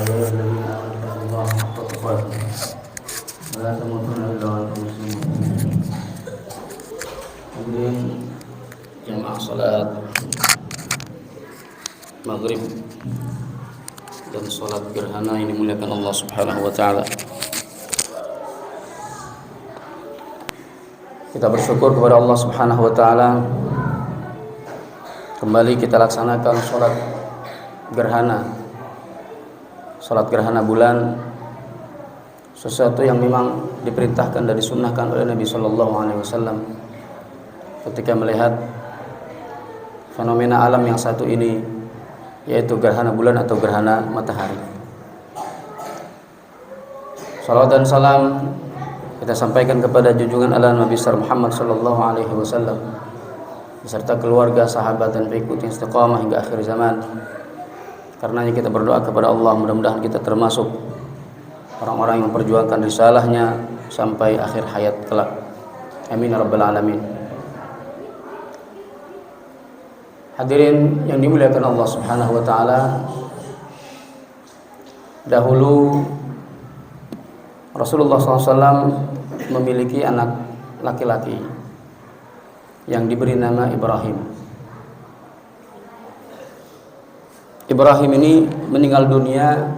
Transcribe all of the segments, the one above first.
أيها الذين آمنوا اتقوا الله حق تقاته ولا تموتن إلا وأنتم مسلمون. Kemudian jamaah salat maghrib dan salat gerhana yang dimuliakan Allah Subhanahu wa taala. Kita bersyukur kepada Allah Subhanahu wa taala. Kembali kita laksanakan salat gerhana. Salat gerhana bulan, sesuatu yang memang diperintahkan dan disunnahkan oleh Nabi sallallahu alaihi wasallam ketika melihat fenomena alam yang satu ini, yaitu gerhana bulan atau gerhana matahari. Salawat dan salam kita sampaikan kepada junjungan Allah Nabi Muhammad sallallahu alaihi wasallam beserta keluarga, sahabat dan pengikut yang istiqamah hingga akhir zaman. Karenanya kita berdoa kepada Allah, mudah-mudahan kita termasuk orang-orang yang memperjuangkan risalahnya sampai akhir hayat kelak. Amin ya rabbal alamin. Hadirin yang dimuliakan Allah Subhanahu wa taala, dahulu Rasulullah SAW memiliki anak laki-laki yang diberi nama Ibrahim. Ibrahim ini meninggal dunia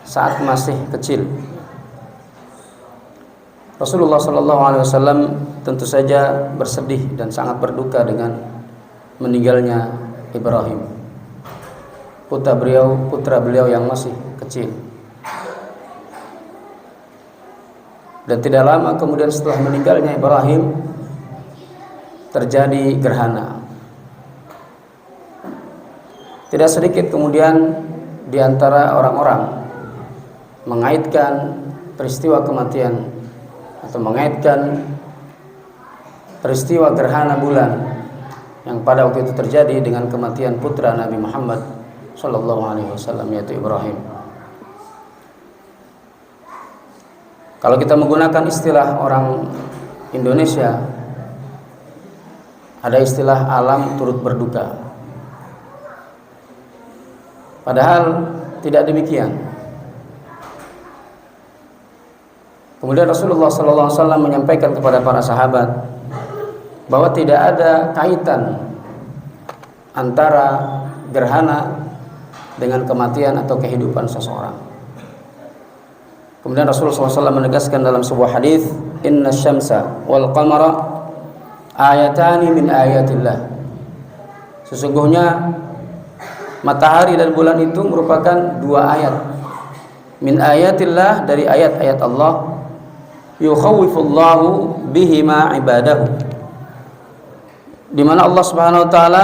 saat masih kecil. Rasulullah SAW tentu saja bersedih dan sangat berduka dengan meninggalnya Ibrahim, putra beliau yang masih kecil. Dan tidak lama kemudian setelah meninggalnya Ibrahim terjadi gerhana. Tidak sedikit kemudian di antara orang-orang mengaitkan peristiwa kematian atau mengaitkan peristiwa gerhana bulan yang pada waktu itu terjadi dengan kematian putra Nabi Muhammad sallallahu alaihi wasallam, yaitu Ibrahim. Kalau kita menggunakan istilah orang Indonesia, ada istilah alam turut berduka. Padahal tidak demikian. Kemudian Rasulullah SAW menyampaikan kepada para sahabat bahwa tidak ada kaitan antara gerhana dengan kematian atau kehidupan seseorang. Kemudian Rasulullah SAW menegaskan dalam sebuah hadis, Inna syamsa wal qamara ayatani min ayatillah. Sesungguhnya matahari dan bulan itu merupakan dua ayat min ayatillah, dari ayat-ayat Allah, yukhawwifullahu bihima ibadahu, di mana Allah Subhanahu wa taala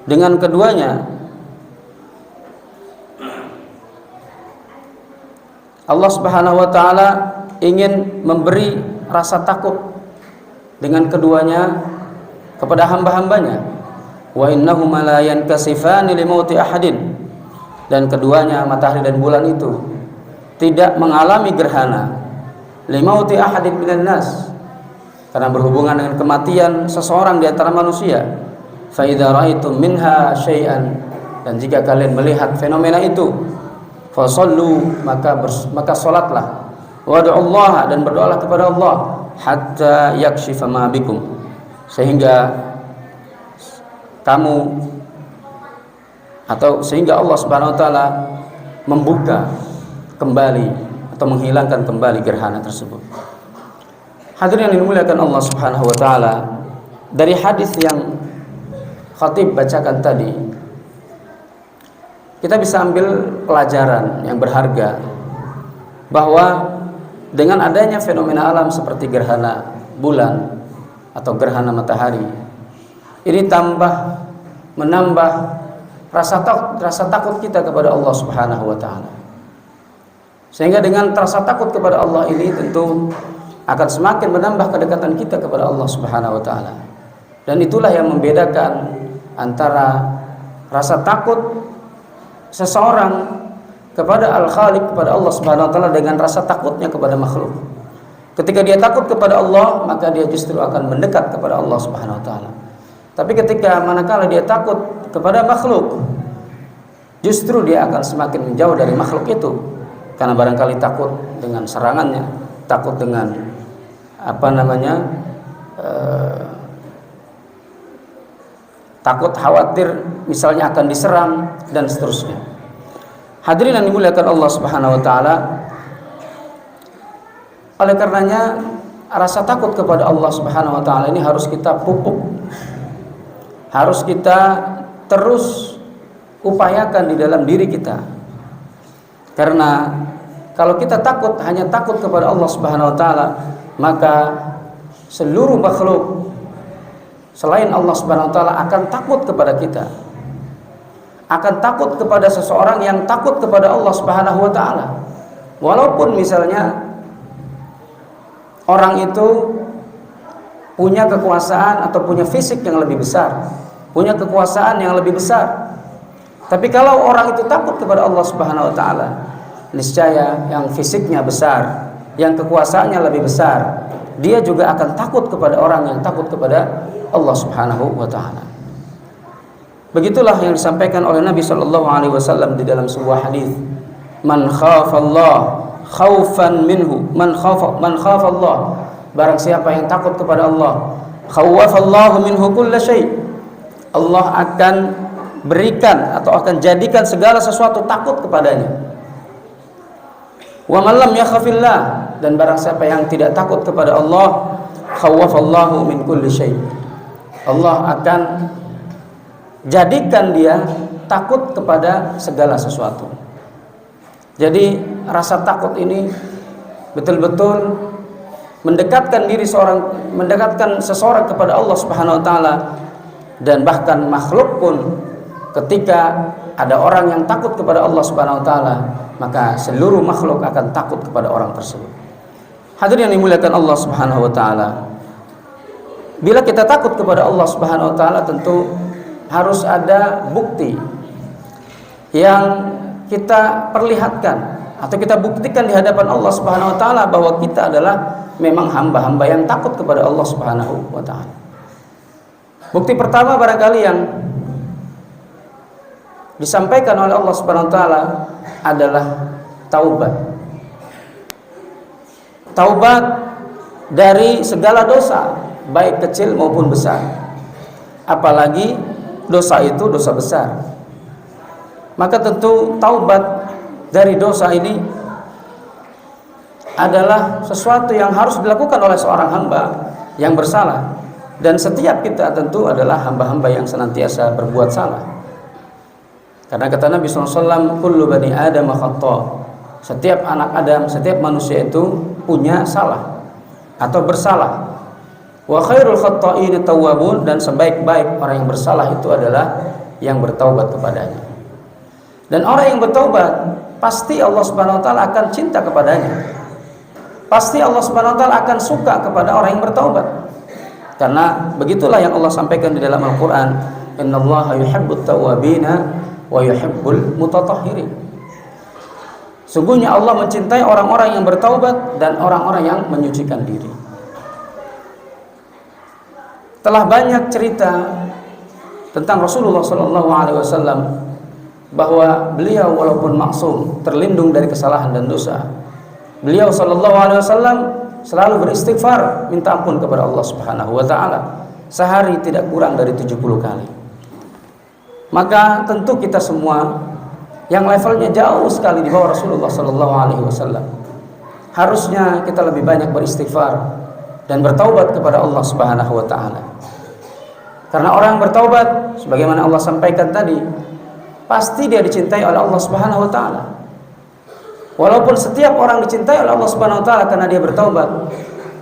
dengan keduanya Allah Subhanahu wa taala ingin memberi rasa takut dengan keduanya kepada hamba-hambanya. Wa innahuma la yankasifani limauti ahadin, dan keduanya matahari dan bulan itu tidak mengalami gerhana limauti ahadin minan nas, karena berhubungan dengan kematian seseorang di antara manusia. Fa idza ra'aitum minha syai'an, dan jika kalian melihat fenomena itu, fa shallu, maka salatlah, wad'ullaha, dan berdoalah kepada Allah, hatta yakshifa ma bikum, sehingga Allah Subhanahu wa taala membuka kembali atau menghilangkan kembali gerhana tersebut. Hadirin yang dimuliakan Allah Subhanahu wa taala, dari hadis yang khatib bacakan tadi, kita bisa ambil pelajaran yang berharga bahwa dengan adanya fenomena alam seperti gerhana bulan atau gerhana matahari, ini menambah rasa takut kita kepada Allah Subhanahu wa taala. Sehingga dengan rasa takut kepada Allah ini tentu akan semakin menambah kedekatan kita kepada Allah Subhanahu wa taala. Dan itulah yang membedakan antara rasa takut seseorang kepada Al-Khaliq, kepada Allah Subhanahu wa taala, dengan rasa takutnya kepada makhluk. Ketika dia takut kepada Allah, maka dia justru akan mendekat kepada Allah Subhanahu wa taala. Tapi ketika manakala dia takut kepada makhluk, justru dia akan semakin menjauh dari makhluk itu, karena barangkali takut dengan serangannya, takut dengan takut khawatir misalnya akan diserang dan seterusnya. Hadirin yang dimuliakan Allah Subhanahu wa taala, oleh karenanya rasa takut kepada Allah Subhanahu wa taala ini harus kita pupuk, harus kita terus upayakan di dalam diri kita. Karena kalau kita takut, hanya takut kepada Allah Subhanahu wa taala, maka seluruh makhluk selain Allah Subhanahu wa taala akan takut kepada kita. Akan takut kepada seseorang yang takut kepada Allah Subhanahu wa taala. Walaupun misalnya orang itu punya kekuasaan atau punya fisik yang lebih besar, punya kekuasaan yang lebih besar, tapi kalau orang itu takut kepada Allah Subhanahu wa taala, niscaya yang fisiknya besar, yang kekuasaannya lebih besar, dia juga akan takut kepada orang yang takut kepada Allah Subhanahu wa taala. Begitulah yang disampaikan oleh Nabi sallallahu alaihi wasallam di dalam sebuah hadis, "Man khafallah khaufan minhu, man khafallah." Barang siapa yang takut kepada Allah, khawafallahu minhu kulla syai'. Allah akan berikan atau akan jadikan segala sesuatu takut kepadanya. Wa man lam yakhafillah, dan barang siapa yang tidak takut kepada Allah, khawafallahu min kulli syai'. Allah akan jadikan dia takut kepada segala sesuatu. Jadi rasa takut ini betul-betul mendekatkan seseorang kepada Allah Subhanahu wa taala, dan bahkan makhluk pun ketika ada orang yang takut kepada Allah Subhanahu wa taala, maka seluruh makhluk akan takut kepada orang tersebut. Hadirin yang dimuliakan Allah Subhanahu wa taala, bila kita takut kepada Allah Subhanahu wa taala, tentu harus ada bukti yang kita perlihatkan atau kita buktikan di hadapan Allah Subhanahu wa taala bahwa kita adalah memang hamba-hamba yang takut kepada Allah Subhanahu wa taala. Bukti pertama barangkali yang disampaikan oleh Allah Subhanahu wa taala adalah taubat. Taubat dari segala dosa, baik kecil maupun besar. Apalagi dosa itu dosa besar. Maka tentu taubat dari dosa ini adalah sesuatu yang harus dilakukan oleh seorang hamba yang bersalah, dan setiap kita tentu adalah hamba-hamba yang senantiasa berbuat salah. Karena kata Nabi SAW, kullu bani Adam khata'. Setiap anak Adam, setiap manusia itu punya salah atau bersalah. Wa khairul khatta'in tawwabun, dan sebaik-baik orang yang bersalah itu adalah yang bertaubat kepadanya. Dan orang yang bertaubat pasti Allah Subhanahu wa taala akan cinta kepadanya. Pasti Allah Subhanahu wa taala akan suka kepada orang yang bertaubat. Karena begitulah yang Allah sampaikan di dalam Al-Qur'an, innallaha yuhibbut tawwabina wa yuhibbul mutatahhirin. Sungguhnya Allah mencintai orang-orang yang bertaubat dan orang-orang yang menyucikan diri. Telah banyak cerita tentang Rasulullah SAW bahwa beliau walaupun maksum, terlindung dari kesalahan dan dosa, beliau SAW selalu beristighfar, minta ampun kepada Allah Subhanahu wa taala, sehari tidak kurang dari 70 kali. Maka tentu kita semua yang levelnya jauh sekali di bawah Rasulullah SAW, harusnya kita lebih banyak beristighfar dan bertaubat kepada Allah Subhanahu wa taala. Karena orang yang bertaubat, sebagaimana Allah sampaikan tadi, pasti dia dicintai oleh Allah Subhanahu wa taala. Walaupun setiap orang dicintai oleh Allah Subhanahu wa taala karena dia bertaubat,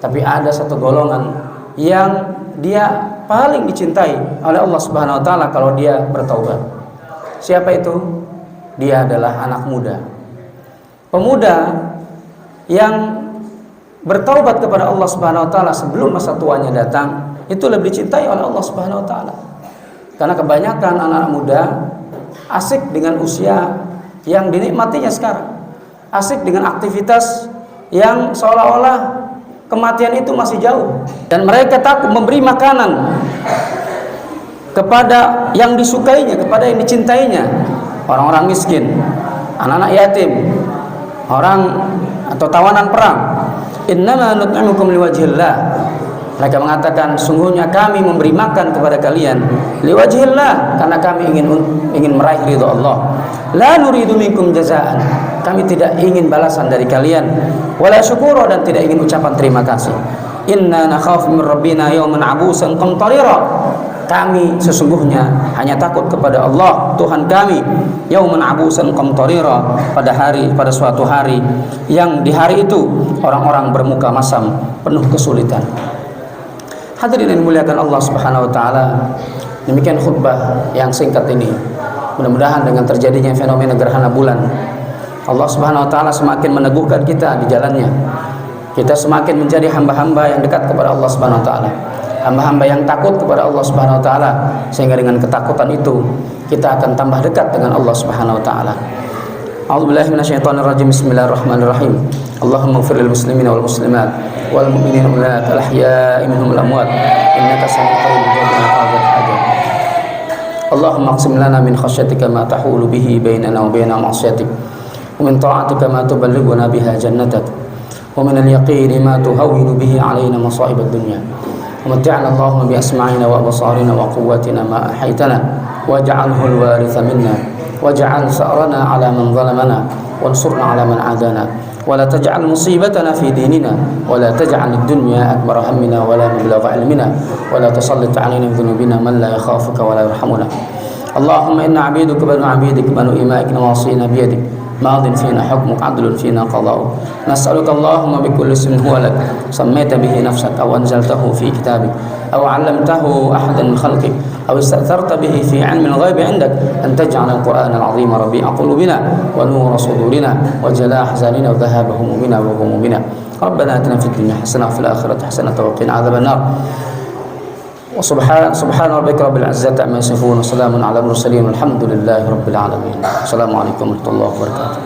tapi ada satu golongan yang dia paling dicintai oleh Allah Subhanahu wa taala kalau dia bertaubat. Siapa itu? Dia adalah anak muda. Pemuda yang bertaubat kepada Allah Subhanahu wa taala sebelum masa tuanya datang, itu lebih dicintai oleh Allah Subhanahu wa taala. Karena kebanyakan anak muda asik dengan usia yang dinikmatinya sekarang, asik dengan aktivitas yang seolah-olah kematian itu masih jauh, dan mereka takut memberi makanan kepada yang disukainya, kepada yang dicintainya. orang-orang miskin, anak-anak yatim, orang atau tawanan perang. Innama nut'imukum liwajhillah. Mereka mengatakan, sungguhnya kami memberi makan kepada kalian liwajhillah, karena kami ingin meraih ridha Allah. La nuridu minkum jazaan. Kami tidak ingin balasan dari kalian, wala syukura, dan tidak ingin ucapan terima kasih. Inna nakhafu min rabbina yawman abusan qamtarira. Kami sesungguhnya hanya takut kepada Allah Tuhan kami, yauman abusan qamtarira, pada suatu hari yang di hari itu orang-orang bermuka masam penuh kesulitan. Hadirin yang dimuliakan Allah Subhanahu wa taala, demikian khutbah yang singkat ini. Mudah-mudahan dengan terjadinya fenomena gerhana bulan, Allah Subhanahu wa taala semakin meneguhkan kita di jalannya. Kita semakin menjadi hamba-hamba yang dekat kepada Allah Subhanahu wa taala, hamba-hamba yang takut kepada Allah Subhanahu wa taala, sehingga dengan ketakutan itu kita akan tambah dekat dengan Allah Subhanahu wa taala. A'udzubillahi minasyaitonirrajim. Bismillahirrahmanirrahim. Allahumma ighfir lil muslimina wal muslimat wal mu'minina wal mu'minat al ahya'i minhum wal amwat innaka sami'un qarib mujibul hajat. Allahumma aqsim lana min khashyatika ma tahulu bihi bainana wa baina ma'siyatik, wa min ta'atika ma tuballighuna biha jannatak, wa min al-yaqini ma tuhawwinu bihi 'alaina masa'ib ad-dunya. ومتعنا اللهم بأسماعنا وأبصارنا وقواتنا ما أحيتنا واجعله الوارث منا واجعل ثأرنا على من ظلمنا وانصرنا على من عادانا ولا تجعل مصيبتنا في ديننا ولا تجعل الدنيا أكبر همنا ولا مبلغ علمنا ولا تسلط علينا بذنوبنا من لا يخافك ولا يرحمنا. اللهم إنا عبيدك بنو عبيدك بنو إمائك نواصينا بيدك ماض فينا حكمك عدل فينا قضاؤك. نسألك اللهم بكل اسم هو لك سميت به نفسك أو أنزلته في كتابك أو علمته أحدا من خلقك أو استأثرت به في علم الغيب عندك أن تجعل القرآن العظيم ربيع قلوبنا ونور صدورنا وجلاء أحزاننا وذهاب همومنا وغمومنا. ربنا آتنا في الدنيا حسنة وفي الآخرة حسنة وقنا عذاب النار. سبحان ربك رب العزة عما يصفون وسلام على المرسلين والحمد لله رب العالمين. السلام عليكم ورحمة الله وبركاته.